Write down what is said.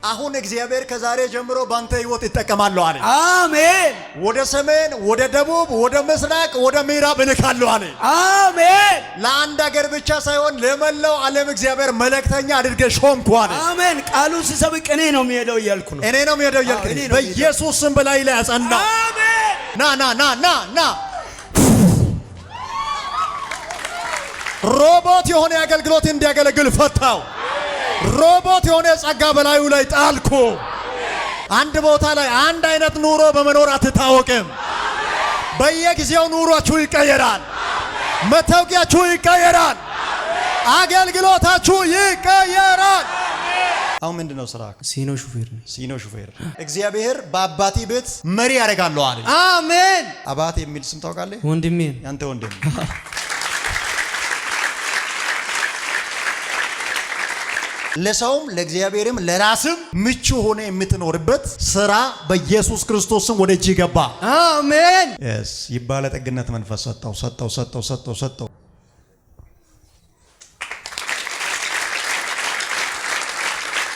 አሁን እግዚአብሔር ከዛሬ ጀምሮ ባንተ ህይወት ይተከማሉ አለ። አሜን። ወደ ሰሜን፣ ወደ ደቡብ፣ ወደ ምስራቅ፣ ወደ ምዕራብ እልካለሁ አለ። አሜን። ለአንድ ሀገር ብቻ ሳይሆን ለመላው ዓለም እግዚአብሔር መልእክተኛ አድርገ ሾምኩ አለ። አሜን። ቃሉ ሲሰብክ እኔ ነው የሚሄደው እያልኩ ነው። እኔ ነው የሚሄደው እያልኩ በኢየሱስ ስም በላይ ላይ አጸና። አሜን። ና ሮቦት የሆነ አገልግሎት እንዲያገለግል ፈታው። ሮቦት የሆነ ጸጋ በላዩ ላይ ጣልኩ። አንድ ቦታ ላይ አንድ አይነት ኑሮ በመኖር አትታወቅም። በየጊዜው ኑሯችሁ ይቀየራል። መታወቂያችሁ ይቀየራል። አገልግሎታችሁ ይቀየራል። አሁን ምንድነው ስራ? ሲኖ ሹፌር። እግዚአብሔር በአባቲ ቤት መሪ ያደርጋለሁ አለ። አሜን። አባቴ የሚል ስም ታውቃለህ? ወንድሜ፣ ያንተ ወንድም ለሰውም ለእግዚአብሔርም ለራስም ምቹ ሆነ የምትኖርበት ስራ በኢየሱስ ክርስቶስም ወደ እጅ ገባ። አሜን። ይባለ ጠግነት መንፈስ ሰጠው።